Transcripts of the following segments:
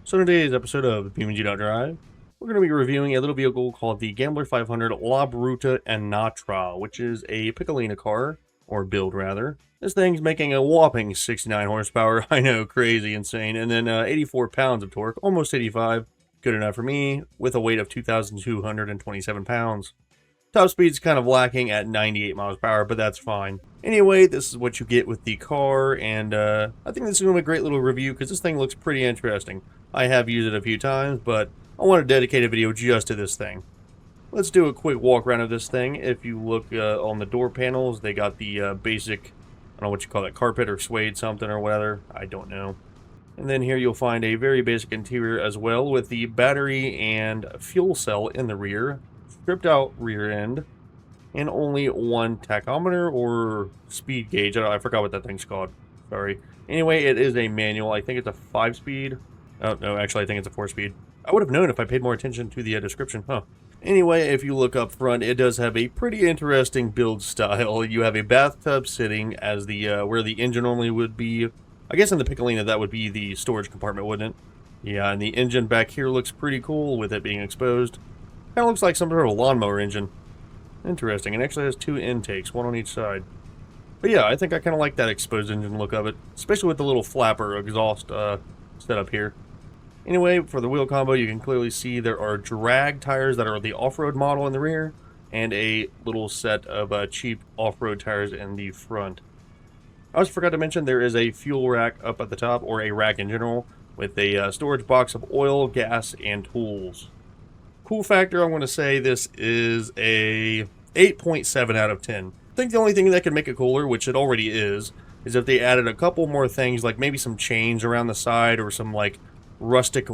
So in today's episode of BeamNG.drive, we're going to be reviewing a little vehicle called the Gambler 500 La Bruta and Natra, which is a Piccolina car, or build rather. This thing's making a whopping 69 horsepower, I know, crazy, insane, and then 84 pounds of torque, almost 85, good enough for me, with a weight of 2,227 pounds. Top speed's kind of lacking at 98 miles per hour, but that's fine. Anyway, this is what you get with the car, and I think this is going to be a great little review because this thing looks pretty interesting. I have used it a few times, but I want to dedicate a video just to this thing. Let's do a quick walk around of this thing. If you look on the door panels, they got the basic, I don't know what you call that, carpet or suede something or whatever, I don't know. And then here you'll find a very basic interior as well with the battery and fuel cell in the rear. Stripped out rear end, and only one tachometer or speed gauge. I forgot what that thing's called. Sorry. Anyway, it is a manual. I think it's a 5-speed. Oh, no, actually, I think it's a 4-speed. I would have known if I paid more attention to the description, huh? Anyway, if you look up front, it does have a pretty interesting build style. You have a bathtub sitting as the where the engine normally would be. I guess in the Piccolina, that would be the storage compartment, wouldn't it? Yeah, and the engine back here looks pretty cool with it being exposed. Kind of looks like some sort of lawnmower engine. Interesting. It actually has 2 intakes, one on each side. But yeah, I think I kind of like that exposed engine look of it, especially with the little flapper exhaust setup here. Anyway, for the wheel combo, you can clearly see there are drag tires that are the off-road model in the rear, and a little set of cheap off-road tires in the front. I also forgot to mention there is a fuel rack up at the top, or a rack in general, with a storage box of oil, gas, and tools. Cool factor, I'm going to say this is a 8.7 out of 10. I think the only thing that could make it cooler, which it already is if they added a couple more things, like maybe some chains around the side or some like rustic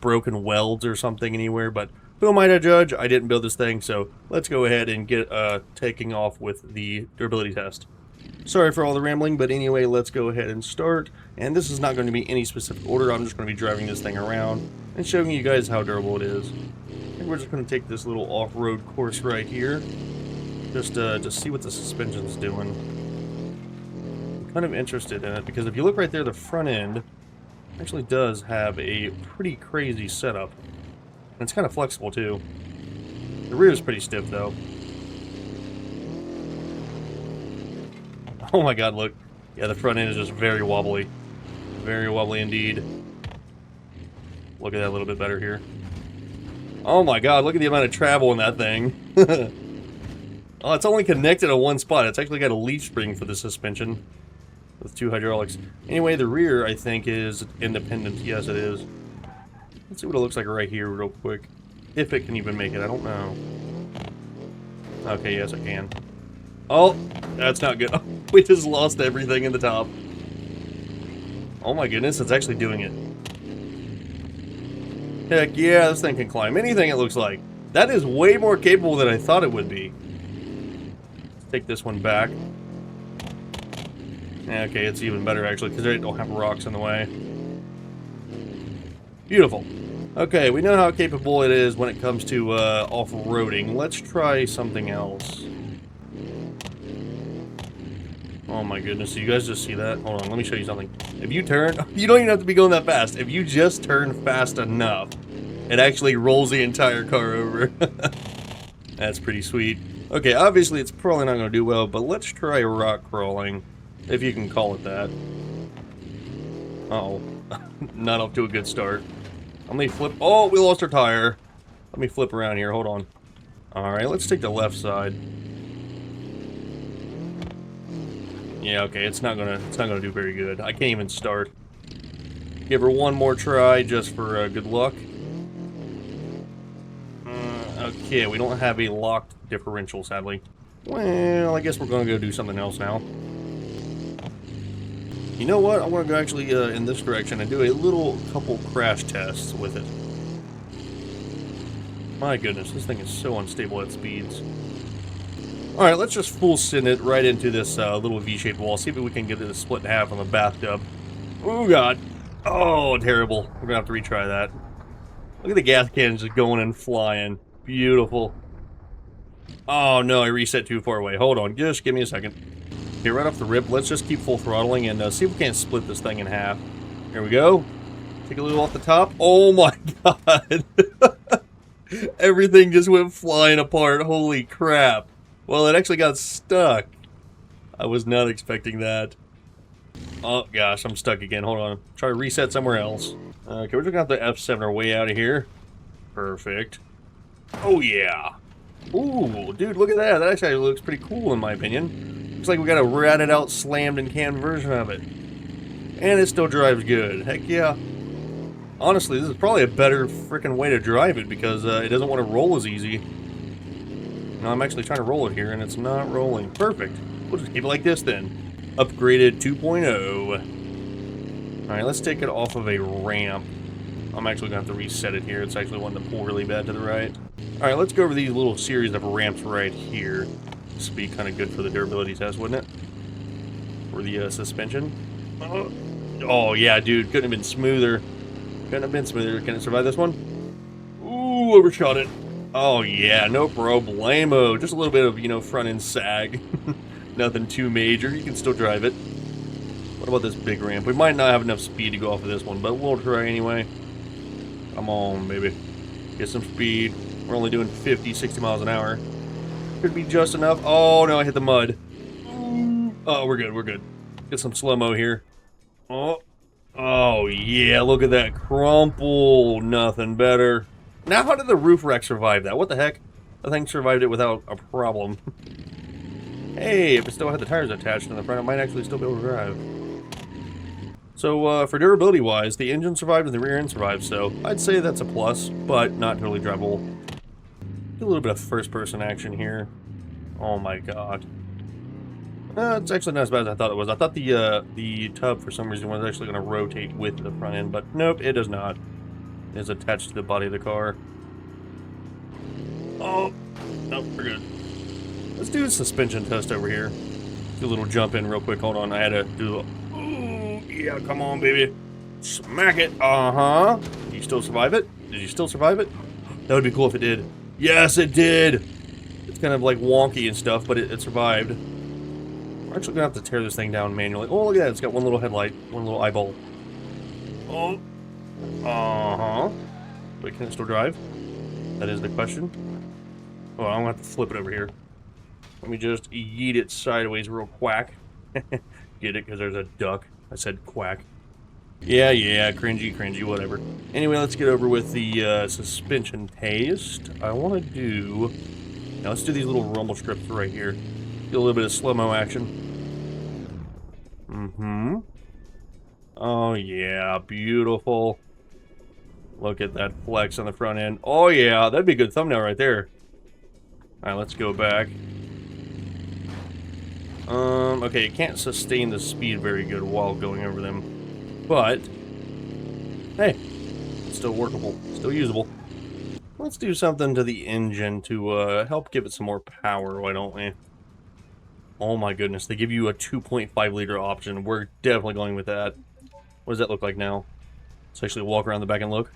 broken welds or something anywhere, but who am I to judge? I didn't build this thing, so let's go ahead and get taking off with the durability test. Sorry for all the rambling, but anyway, let's go ahead and start. And this is not going to be any specific order. I'm just going to be driving this thing around and showing you guys how durable it is. And we're just going to take this little off-road course right here, just to see what the suspension's doing. I'm kind of interested in it because if you look right there, the front end actually does have a pretty crazy setup. And it's kind of flexible too. The rear is pretty stiff though. Oh my god, look. Yeah, the front end is just very wobbly. Very wobbly indeed. Look at that a little bit better here. Oh my god, look at the amount of travel in that thing. Oh, it's only connected to one spot. It's actually got a leaf spring for the suspension with 2 hydraulics. Anyway, the rear, I think, is independent. Yes, it is. Let's see what it looks like right here real quick. If it can even make it, I don't know. Okay, yes, I can. Oh, that's not good. We just lost everything in the top. Oh my goodness, it's actually doing it. Heck yeah, this thing can climb anything, it looks like. That is way more capable than I thought it would be. Let's take this one back. Okay, it's even better actually, because they don't have rocks in the way. Beautiful. Okay, we know how capable it is when it comes to off-roading. Let's try something else. Oh my goodness, you guys just see that? Hold on, let me show you something. If you turn, you don't even have to be going that fast. If you just turn fast enough, it actually rolls the entire car over. That's pretty sweet. Okay, obviously it's probably not going to do well, but let's try rock crawling, if you can call it that. Uh-oh. Not off to a good start. Let me flip. Oh, we lost our tire. Let me flip around here, hold on. Alright, let's take the left side. Yeah, okay, it's not gonna do very good. I can't even start. Give her one more try just for good luck. Okay, we don't have a locked differential, sadly. Well, I guess we're gonna go do something else now. You know what? I want to go actually in this direction and do a little couple crash tests with it. My goodness, this thing is so unstable at speeds. Alright, let's just full send it right into this little V-shaped wall. See if we can get it split in half on the bathtub. Oh god. Oh, terrible. We're gonna have to retry that. Look at the gas cans just going and flying. Beautiful. Oh no, I reset too far away. Hold on, just give me a second. Okay, right off the rip, let's just keep full throttling and see if we can't split this thing in half. Here we go. Take a little off the top. Oh my god. Everything just went flying apart. Holy crap. Well, it actually got stuck. I was not expecting that. Oh gosh, I'm stuck again. Hold on. Try to reset somewhere else. Okay, we're looking at the F7 our way out of here. Perfect. Oh yeah. Ooh, dude, look at that. That actually looks pretty cool in my opinion. Looks like we got a ratted out, slammed and canned version of it. And it still drives good. Heck yeah. Honestly, this is probably a better freaking way to drive it because it doesn't want to roll as easy. No, I'm actually trying to roll it here and it's not rolling. Perfect. We'll just keep it like this then. Upgraded 2.0. Alright, let's take it off of a ramp. I'm actually going to have to reset it here. It's actually wanting to pull really bad to the right. Alright, let's go over these little series of ramps right here. This would be kind of good for the durability test, wouldn't it? For the suspension. Oh, yeah, dude. Couldn't have been smoother. Couldn't have been smoother. Can it survive this one? Ooh, overshot it. Oh, yeah, no problemo. Just a little bit of, you know, front end sag. Nothing too major. You can still drive it. What about this big ramp? We might not have enough speed to go off of this one, but we'll try anyway. Come on, baby. Get some speed. We're only doing 50, 60 miles an hour. Could be just enough. Oh, no, I hit the mud. Oh, we're good, we're good. Get some slow-mo here. Oh. Oh, yeah, look at that crumple. Nothing better. Now, how did the roof wreck survive that? What the heck? The thing survived it without a problem. Hey, if it still had the tires attached in the front, it might actually still be able to drive. So, for durability-wise, the engine survived and the rear end survived, so I'd say that's a plus, but not totally drivable. Do a little bit of first-person action here. Oh my god. It's actually not as bad as I thought it was. I thought the tub, for some reason, was actually going to rotate with the front end, but nope, it does not. It's attached to the body of the car. Oh, nope, we're good. Let's do a suspension test over here. Do a little jump in real quick. Hold on, I had to do a... Ooh, yeah, come on, baby. Smack it. Uh-huh. Did you still survive it? Did you still survive it? That would be cool if it did. Yes, it did! It's kind of like wonky and stuff, but it survived. We're actually going to have to tear this thing down manually. Oh, look at that. It's got one little headlight, one little eyeball. Oh. Uh-huh. Wait, can it still drive? That is the question. Oh, I'm going to have to flip it over here. Let me just yeet it sideways real quack. Get it? Because there's a duck. I said quack. Yeah, cringy, whatever. Anyway, let's get over with the suspension test. I want to do... Now, let's do these little rumble strips right here. Get a little bit of slow-mo action. Mm-hmm. Oh, yeah, beautiful. Look at that flex on the front end. Oh, yeah, that'd be a good thumbnail right there. Alright, let's go back. Okay, it can't sustain the speed very good while going over them. But, hey, it's still workable, still usable. Let's do something to the engine to help give it some more power, why don't we? Oh my goodness, they give you a 2.5 liter option. We're definitely going with that. What does that look like now? Let's actually walk around the back and look.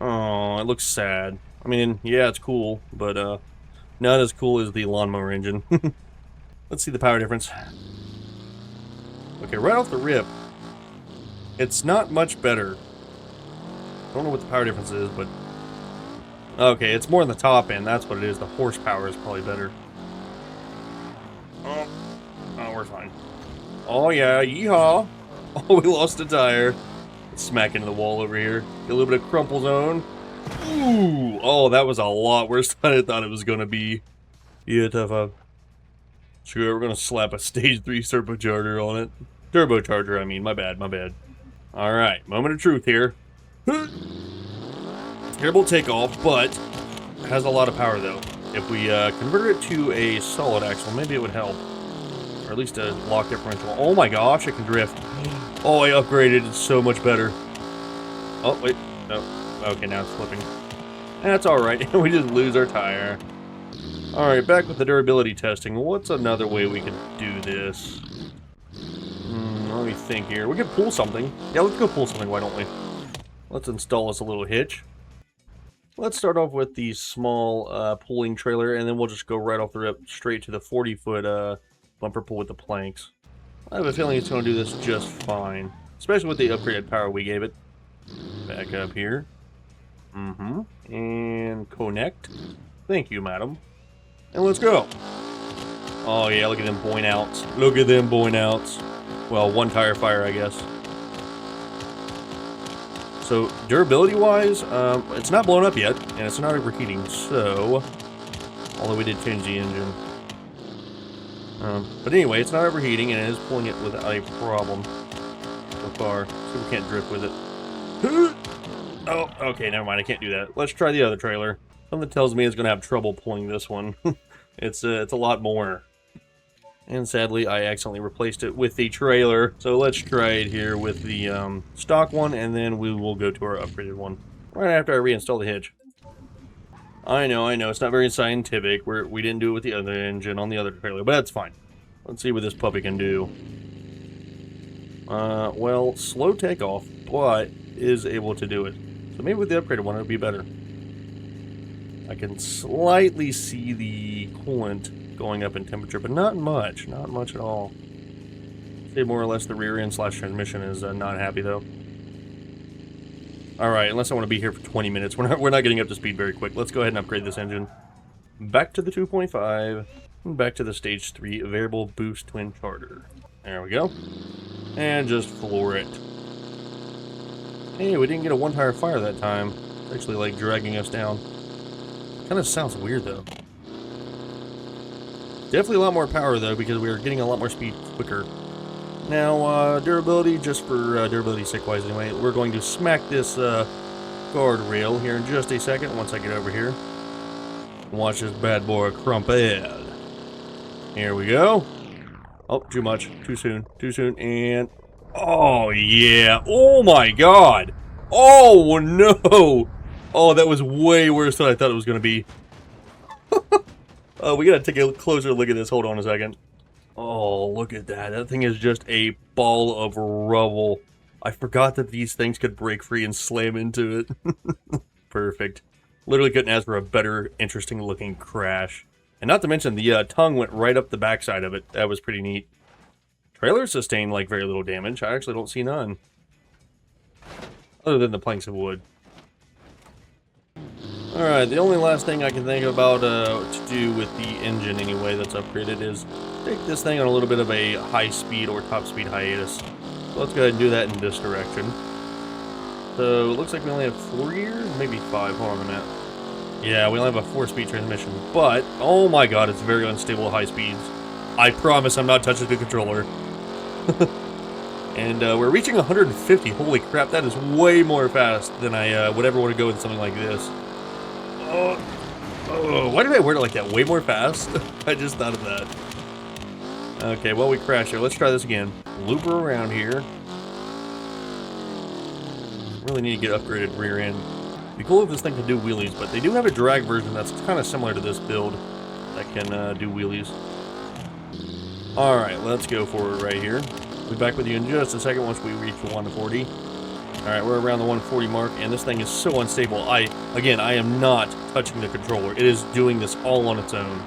Oh, it looks sad. I mean, yeah, it's cool, but not as cool as the lawnmower engine. Let's see the power difference. Okay, right off the rip, it's not much better. I don't know what the power difference is, but... Okay, it's more in the top end, that's what it is. The horsepower is probably better. Oh, we're fine. Oh yeah, yeehaw! Oh, we lost a tire. Let's smack into the wall over here. Get a little bit of crumple zone. Ooh! Oh, that was a lot worse than I thought it was gonna be. Yeah, tough up. Sure, we're gonna slap a stage 3 turbocharger on it. Turbocharger, I mean, my bad. Alright, moment of truth here. Terrible takeoff, but it has a lot of power though. If we convert it to a solid axle, maybe it would help. Or at least a lock differential. Oh my gosh, it can drift. Oh, I upgraded. It's so much better. Oh, wait. No. Okay, now it's flipping. That's alright. We just lose our tire. Alright, back with the durability testing. What's another way we could do this? Let me think here. We could pull something. Yeah, let's go pull something, why don't we? Let's install us a little hitch. Let's start off with the small pulling trailer, and then we'll just go right off the rip straight to the 40-foot bumper pull with the planks. I have a feeling it's going to do this just fine, especially with the upgraded power we gave it. back up here. And connect. Thank you, madam. And let's go. Oh yeah, look at them point outs. Look at them point outs. Well, one tire fire, I guess. So durability-wise, it's not blown up yet, and it's not overheating. So, although we did change the engine. But anyway, it's not overheating, and it is pulling it without a problem so far. So we can't drift with it. Oh, okay, never mind. I can't do that. Let's try the other trailer. Something tells me it's going to have trouble pulling this one. It's a lot more. And sadly, I accidentally replaced it with the trailer. So let's try it here with the stock one, and then we will go to our upgraded one right after I reinstall the hitch. I know, it's not very scientific. We didn't do it with the other engine on the other trailer, but that's fine. Let's see what this puppy can do. Well, slow takeoff, but is able to do it. So maybe with the upgraded one, it'll be better. I can slightly see the coolant going up in temperature, but not much at all. Say more or less the rear end / transmission is not happy though. Alright, unless I want to be here for 20 minutes. We're not getting up to speed very quick. Let's go ahead and upgrade this engine. Back to the 2.5, and back to the Stage 3 Variable Boost Twin Charter. There we go. And just floor it. Hey, we didn't get a one tire fire that time. It's actually like dragging us down. Kind of sounds weird though. Definitely a lot more power though, because we are getting a lot more speed quicker. Now, durability, just for durability sake wise anyway, we're going to smack this guardrail here in just a second once I get over here. Watch this bad boy crumpet. Here we go. Oh, too much. Too soon. Too soon. And... oh, yeah. Oh, my God. Oh, no. Oh, that was way worse than I thought it was going to be. We got to take a closer look at this. Hold on a second. Oh, look at that. That thing is just a ball of rubble. I forgot that these things could break free and slam into it. Perfect. Literally couldn't ask for a better, interesting looking crash. And not to mention, the tongue went right up the backside of it. That was pretty neat. Trailer sustained, like, very little damage. I actually don't see none. Other than the planks of wood. Alright, the only last thing I can think about to do with the engine, anyway, that's upgraded is take this thing on a little bit of a high-speed or top-speed hiatus. So let's go ahead and do that in this direction. So, it looks like we only have 4 gears? Maybe 5. Hold on a minute. Yeah, we only have a 4-speed transmission, but, oh my god, it's very unstable at high speeds. I promise I'm not touching the controller. And we're reaching 150. Holy crap, that is way more fast than I would ever want to go with something like this. Oh, why did I word it like that? Way more fast? I just thought of that. Okay, well, we crashed here. Let's try this again. Loop her around here. Really need to get upgraded rear end. It'd be cool if this thing could do wheelies, but they do have a drag version that's kind of similar to this build that can do wheelies. Alright, let's go for it right here. We'll be back with you in just a second once we reach 140. Alright, we're around the 140 mark, and this thing is so unstable. Again, I am not touching the controller. It is doing this all on its own.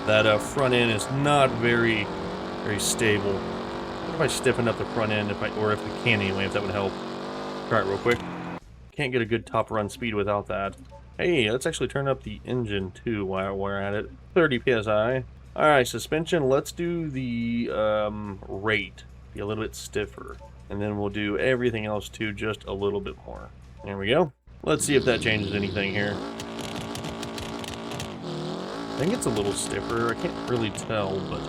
That front end is not very stable. What if I stiffen up the front end, or if we can anyway, if that would help. Try it real quick. Can't get a good top run speed without that. Hey, let's actually turn up the engine too while we're at it. 30 psi. Alright, suspension, let's do the rate. Be a little bit stiffer. And then we'll do everything else too, just a little bit more. There we go. Let's see if that changes anything here. I think it's a little stiffer. I can't really tell, but...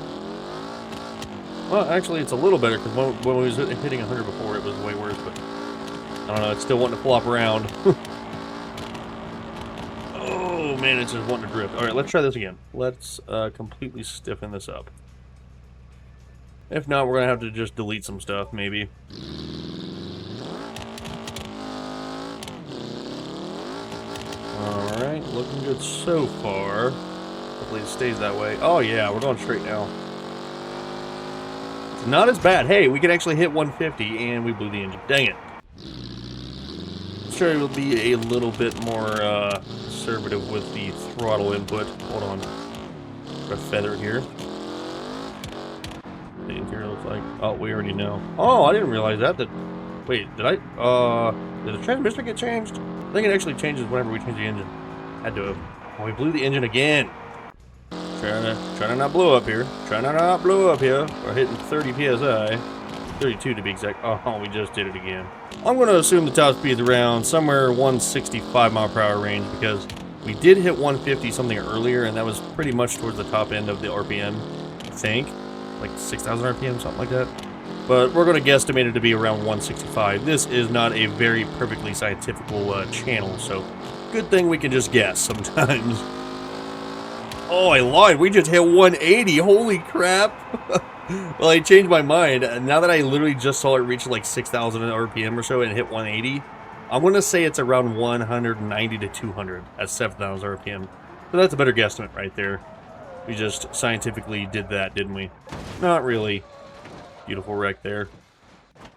well, actually, it's a little better, because when we was hitting 100 before, it was way worse, but... I don't know, it's still wanting to flop around. Oh, man, it's just wanting to drift. Alright, let's try this again. Let's completely stiffen this up. If not, we're going to have to just delete some stuff, maybe. Alright, looking good so far. Hopefully it stays that way. Oh yeah, we're going straight now. It's not as bad. Hey, we can actually hit 150 and we blew the engine. Dang it. Sure, it will be a little bit more conservative with the throttle input. Hold on. Got a feather here. The interior looks like... oh, we already know. Oh, I didn't realize that Wait, did the transmission get changed? I think it actually changes whenever we change the engine. Had to have. Oh, we blew the engine again. Trying to not blow up here. Trying to not blow up here. We're hitting 30 psi. 32 to be exact. Oh, we just did it again. I'm going to assume the top speed is around somewhere 165 mile per hour range because we did hit 150 something earlier, and that was pretty much towards the top end of the RPM, I think. Like 6,000 RPM, something like that. But we're going to guesstimate it to be around 165. This is not a very perfectly scientific channel, so good thing we can just guess sometimes. Oh, I lied. We just hit 180. Holy crap. Well, I changed my mind. Now that I literally just saw it reach like 6,000 RPM or so and hit 180, I'm going to say it's around 190 to 200 at 7,000 RPM. So that's a better guesstimate right there. We just scientifically did that, didn't we? Not really. Beautiful wreck there.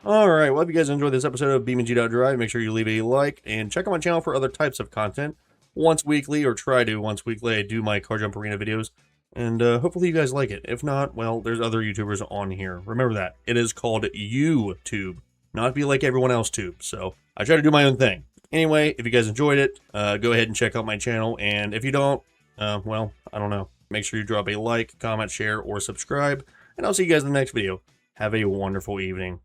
Alright, well, if you guys enjoyed this episode of BeamNG.drive, make sure you leave a like and check out my channel for other types of content. Once weekly, or try to once weekly, I do my car jump arena videos. And hopefully you guys like it. If not, well, there's other YouTubers on here. Remember that. It is called YouTube, not be like everyone else tube. So I try to do my own thing. Anyway, if you guys enjoyed it, go ahead and check out my channel. And if you don't, well, I don't know. Make sure you drop a like, comment, share, or subscribe. And I'll see you guys in the next video. Have a wonderful evening.